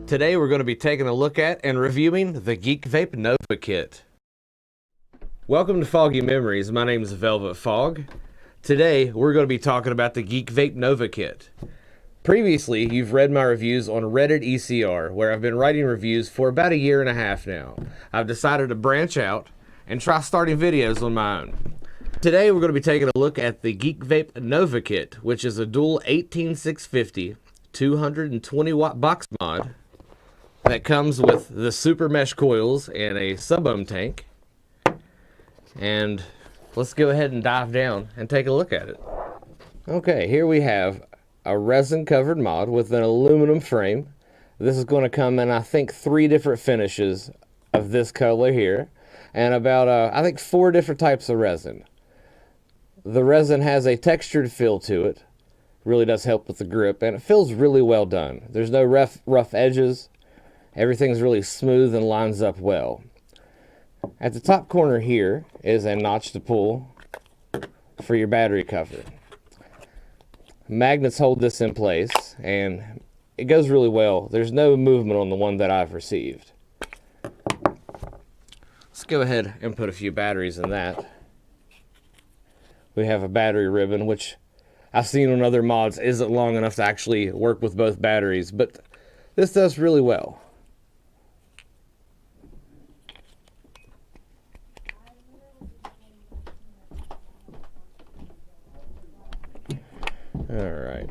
Today we're going to be taking a look at and reviewing the Geekvape Nova Kit. Welcome to Foggy Memories. My name is Velvet Fog. Today we're going to be talking about the Geekvape Nova Kit. Previously, you've read my reviews on Reddit ECR, where I've been writing reviews for about a year and a half now. I've decided to branch out and try starting videos on my own. Today we're going to be taking a look at the Geekvape Nova Kit, which is a dual 18650 220 watt box mod that comes with the super mesh coils and a subohm tank. And let's go ahead and dive down and take a look at it. Okay, here we have a resin covered mod with an aluminum frame. This is going to come in, I think, 3 different finishes of this color here, and about I think 4 different types of resin. The resin has a textured feel to it, really does help with the grip, and it feels really well done. There's no rough edges. Everything's really smooth and lines up well. At the top corner here is a notch to pull for your battery cover. Magnets hold this in place, and it goes really well. There's no movement on the one that I've received. Let's go ahead and put a few batteries in that. We have a battery ribbon, which I've seen on other mods isn't long enough to actually work with both batteries, but this does really well. Alright,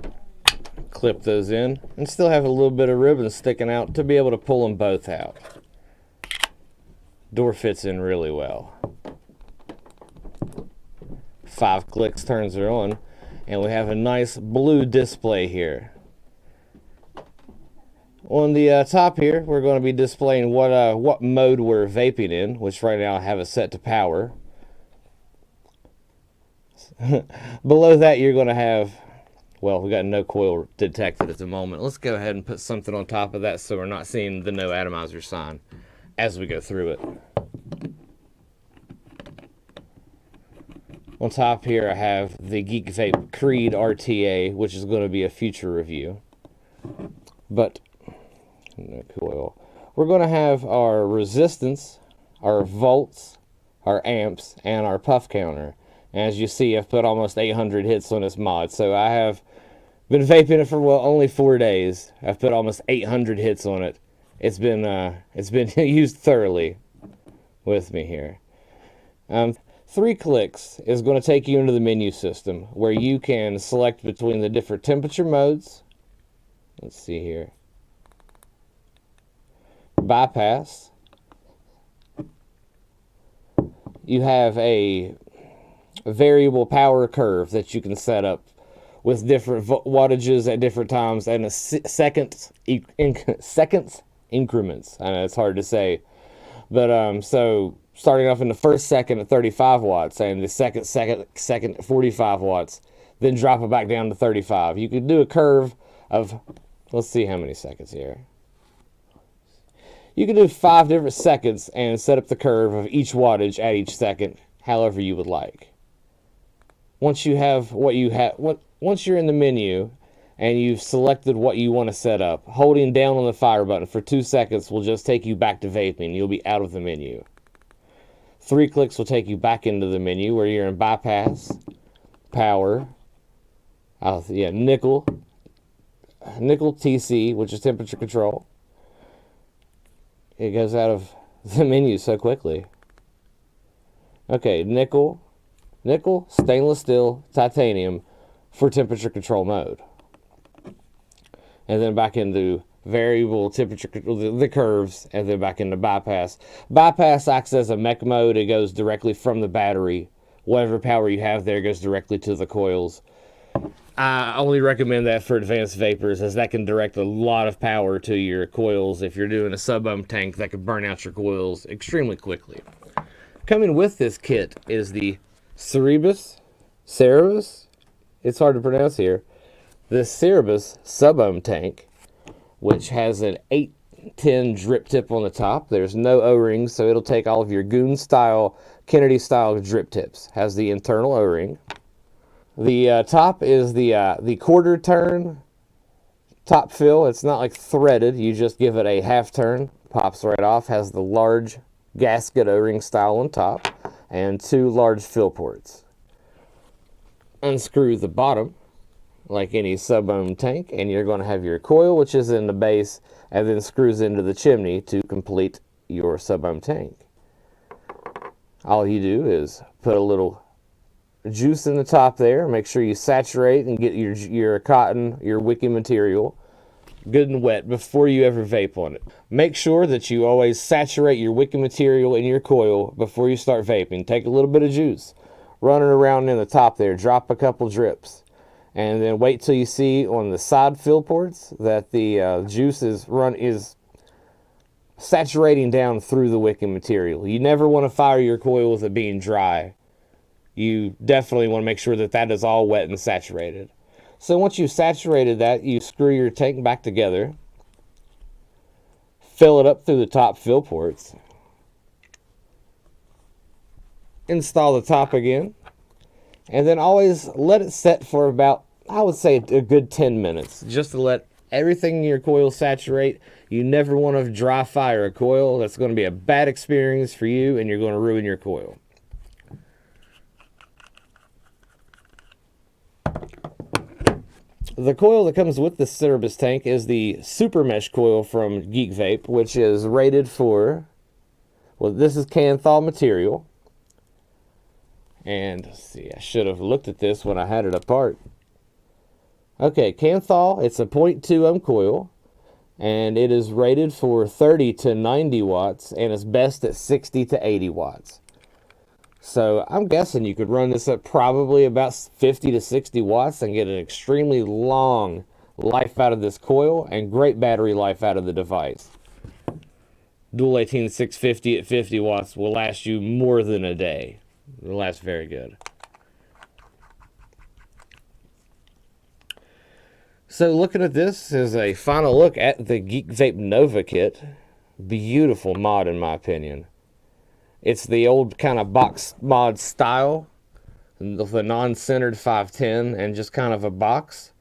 clip those in and still have a little bit of ribbon sticking out to be able to pull them both out. Door fits in really well. 5 clicks turns her on, and we have a nice blue display here. On the top here, we're going to be displaying what mode we're vaping in, which right now I have it set to power. Below that, you're going to have, well, we got no coil detected at the moment. Let's go ahead and put something on top of that so we're not seeing the no atomizer sign as we go through it. On top here I have the Geekvape Creed RTA, which is going to be a future review. But, no coil. We're going to have our resistance, our volts, our amps, and our puff counter. As you see, I've put almost 800 hits on this mod, so I have been vaping it for, well, only 4 days. I've put almost 800 hits on it. It's been used thoroughly with me here. 3 clicks is going to take you into the menu system where you can select between the different temperature modes. Let's see here. Bypass. You have a variable power curve that you can set up with different wattages at different times and a seconds increments. I know it's hard to say, but so starting off in the first second at 35 watts and the second at 45 watts, then drop it back down to 35. You could do a curve of, let's see how many seconds here. You could do 5 different seconds and set up the curve of each wattage at each second, however you would like. Once you have once you're in the menu and you've selected what you want to set up, holding down on the fire button for 2 seconds will just take you back to vaping. You'll be out of the menu. 3 clicks will take you back into the menu where you're in bypass, power, nickel TC, which is temperature control. It goes out of the menu so quickly. Okay, nickel, stainless steel, titanium for temperature control mode. And then back into variable temperature, the curves, and then back into bypass. Bypass acts as a mech mode. It goes directly from the battery. Whatever power you have there goes directly to the coils. I only recommend that for advanced vapors, as that can direct a lot of power to your coils. If you're doing a subohm tank, that could burn out your coils extremely quickly. Coming with this kit is the Cerberus, it's hard to pronounce here, the Cerberus subohm tank, which has an 810 drip tip on the top. There's no O-rings, so it'll take all of your Goon style, Kennedy style drip tips. Has the internal O-ring. The top is the quarter turn top fill, it's not like threaded. You just give it a half turn, pops right off, has the large gasket O-ring style on top, and 2 large fill ports. Unscrew the bottom like any subohm tank, and you're going to have your coil, which is in the base, and then screws into the chimney to complete your subohm tank. All you do is put a little juice in the top there. Make sure you saturate and get your cotton, your wicking material good and wet before you ever vape on it. Make sure that you always saturate your wicking material in your coil before you start vaping. Take a little bit of juice, run it around in the top there, drop a couple drips, and then wait till you see on the side fill ports that the juice is saturating down through the wicking material. You never want to fire your coil with it being dry. You definitely want to make sure that that is all wet and saturated. So once you've saturated that, you screw your tank back together, fill it up through the top fill ports, install the top again, and then always let it set for about, I would say, a good 10 minutes, just to let everything in your coil saturate. You never want to dry fire a coil. That's going to be a bad experience for you, and you're going to ruin your coil. The coil that comes with the Cerberus tank is the Super Mesh coil from Geekvape, which is rated for, well, this is Canthal material. And let's see, I should have looked at this when I had it apart. Okay, Canthal, it's a 0.2 ohm coil, and it is rated for 30 to 90 watts, and it's best at 60 to 80 watts. So I'm guessing you could run this at probably about 50 to 60 watts and get an extremely long life out of this coil and great battery life out of the device. Dual 18650 at 50 watts will last you more than a day. It will last very good. So looking at this is a final look at the Geekvape Nova Kit. Beautiful mod in my opinion. It's the old kind of box mod style, the non-centered 510 and just kind of a box.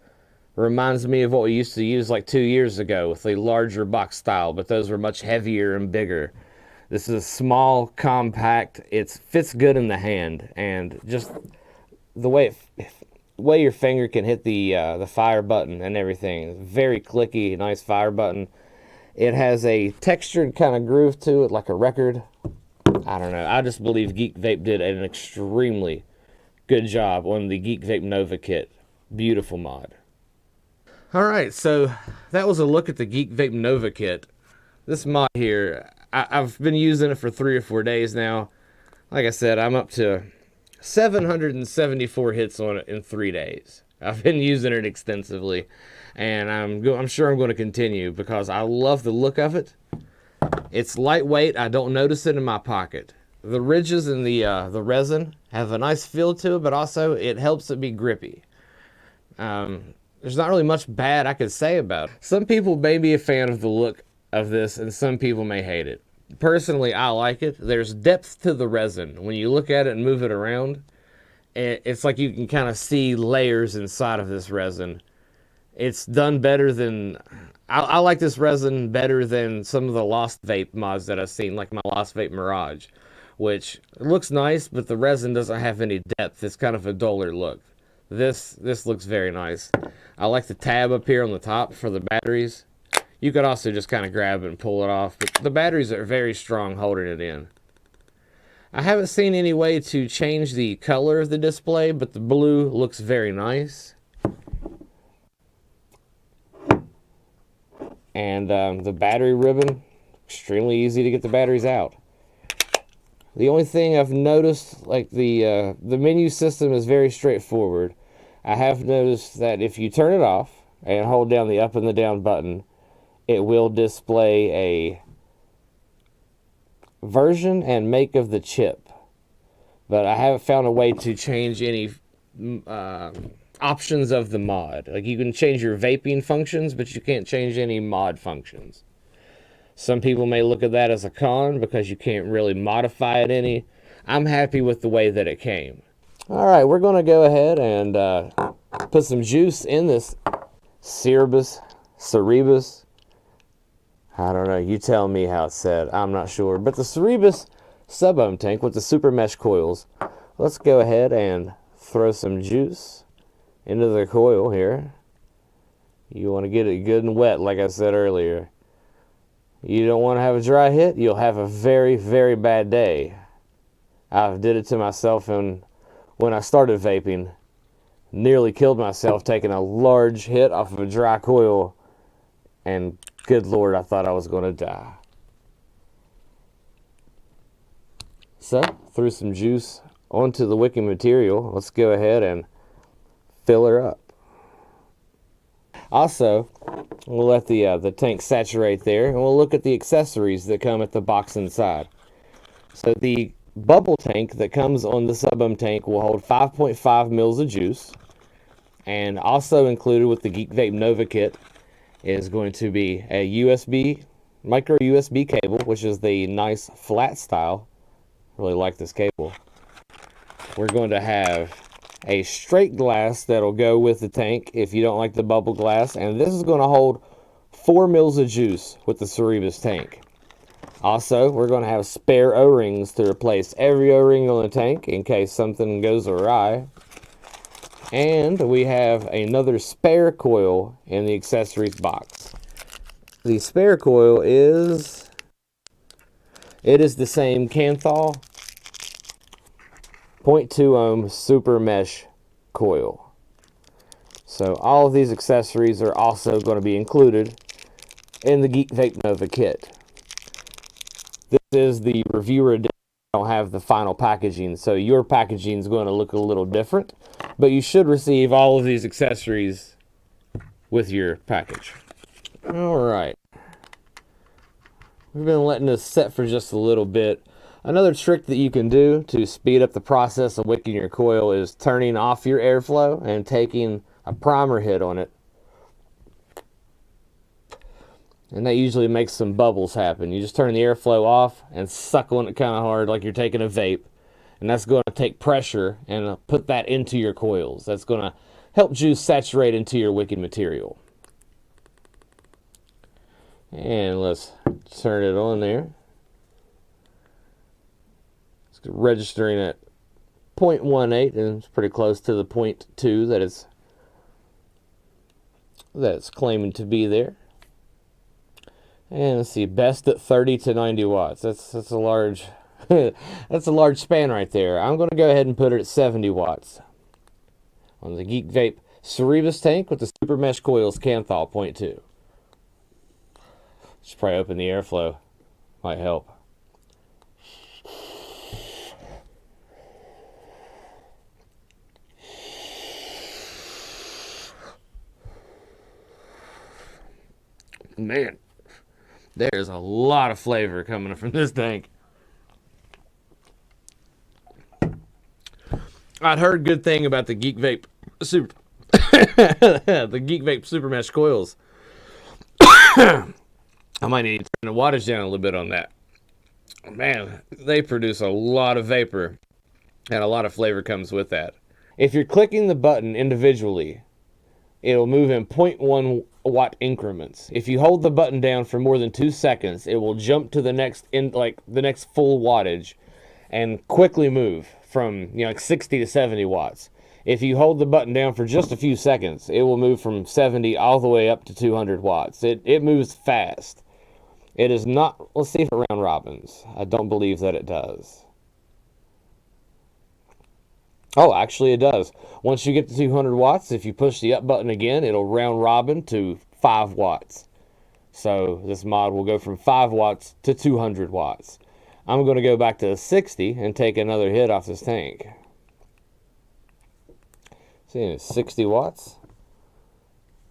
Reminds me of what we used to use like 2 years ago with the larger box style, but those were much heavier and bigger. This is a small, compact, it fits good in the hand, and just the way your finger can hit the fire button and everything. Very clicky, nice fire button. It has a textured kind of groove to it, like a record. I don't know. I just believe Geekvape did an extremely good job on the Geekvape Nova Kit. Beautiful mod. Alright, so that was a look at the Geekvape Nova Kit. This mod here, I've been using it for 3 or 4 days now. Like I said, I'm up to 774 hits on it in 3 days. I've been using it extensively, and I'm sure I'm going to continue because I love the look of it. It's lightweight. I don't notice it in my pocket. The ridges and the resin have a nice feel to it, but also it helps it be grippy. There's not really much bad I could say about it. Some people may be a fan of the look of this, and some people may hate it. Personally, I like it. There's depth to the resin. When you look at it and move it around, it's like you can kind of see layers inside of this resin. It's done better than... I like this resin better than some of the Lost Vape mods that I've seen, like my Lost Vape Mirage, which looks nice, but the resin doesn't have any depth. It's kind of a duller look. This looks very nice. I like the tab up here on the top for the batteries. You could also just kind of grab it and pull it off, but the batteries are very strong holding it in. I haven't seen any way to change the color of the display, but the blue looks very nice. And the battery ribbon, extremely easy to get the batteries out. The only thing I've noticed, like the menu system is very straightforward. I have noticed that if you turn it off and hold down the up and the down button, it will display a version and make of the chip. But I haven't found a way to change any options of the mod. Like, you can change your vaping functions, but you can't change any mod functions. Some people may look at that as a con because you can't really modify it any. I'm happy with the way that it came. Alright, we're going to go ahead and put some juice in this Cerberus Cerberus. I don't know. You tell me how it's said. I'm not sure. But the Cerberus subohm tank with the super mesh coils. Let's go ahead and throw some juice into the coil here. You want to get it good and wet, like I said earlier. You don't want to have a dry hit. You'll have a very, very bad day. I did it to myself, and when I started vaping, nearly killed myself taking a large hit off of a dry coil, and good Lord, I thought I was going to die. So, threw some juice onto the wicking material. Let's go ahead and fill her up. Also, we'll let the tank saturate there, and we'll look at the accessories that come at the box inside. So the bubble tank that comes on the subohm tank will hold 5.5 mils of juice, and also included with the Geekvape Nova Kit is going to be a micro USB cable, which is the nice flat style. Really like this cable. We're going to have a straight glass that'll go with the tank if you don't like the bubble glass, and this is going to hold 4 mils of juice with the Cerberus tank. Also, we're going to have spare O-rings to replace every O-ring on the tank in case something goes awry. And we have another spare coil in the accessories box. The spare coil is the same Kanthal 0.2 ohm super mesh coil. So all of these accessories are also going to be included in the Geekvape Nova Kit. This is the reviewer edition. I don't have the final packaging, so your packaging is going to look a little different, but you should receive all of these accessories with your package. All right. We've been letting this set for just a little bit. Another trick that you can do to speed up the process of wicking your coil is turning off your airflow and taking a primer hit on it. And that usually makes some bubbles happen. You just turn the airflow off and suck on it kind of hard like you're taking a vape. And that's going to take pressure and put that into your coils. That's going to help juice saturate into your wicking material. And let's turn it on there. It's registering at 0.18, and it's pretty close to the 0.2 that it's claiming to be there. And let's see, best at 30 to 90 watts. That's a large that's a large span right there. I'm going to go ahead and put it at 70 watts on the Geekvape Cerberus tank with the super mesh coils Kanthal 0.2. Just probably open the airflow. Might help. Man, there's a lot of flavor coming from this tank. I'd heard good thing about the Geekvape Super the Geekvape Super Mesh coils. I might need to turn the wattage down a little bit on that. Man, they produce a lot of vapor, and a lot of flavor comes with that. If you're clicking the button individually, it'll move in 0.1 watt increments. If you hold the button down for more than 2 seconds, it will jump to the next full wattage and quickly move from 60 to 70 watts. If you hold the button down for just a few seconds, it will move from 70 all the way up to 200 watts. It moves fast. It is not, let's see if it round robins. I don't believe that it does. Oh, actually it does. Once you get to 200 watts, if you push the up button again, it'll round robin to 5 watts. So this mod will go from 5 watts to 200 watts. I'm going to go back to 60 and take another hit off this tank. See, it's 60 watts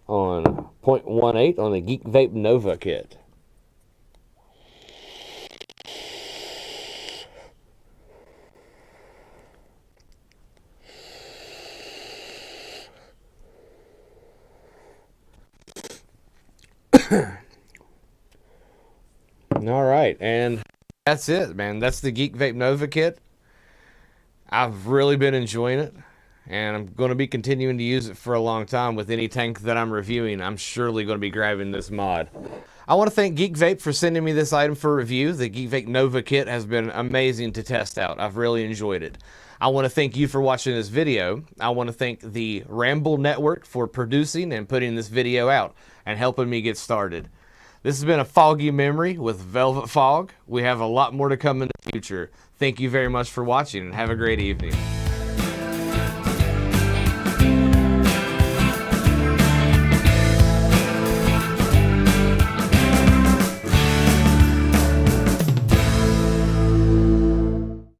on 0.18 on the Geekvape Nova Kit. All right, and that's it, man. That's the Geekvape Nova Kit. I've really been enjoying it. and I'm going to be continuing to use it for a long time. With any tank that I'm reviewing, I'm surely going to be grabbing this mod. I want to thank Geekvape for sending me this item for review. The Geekvape Nova Kit has been amazing to test out. I've really enjoyed it. I want to thank you for watching this video. I want to thank the Ramble Network for producing and putting this video out and helping me get started. This has been a Foggy Memory with Velvet Fog. We have a lot more to come in the future. Thank you very much for watching and have a great evening.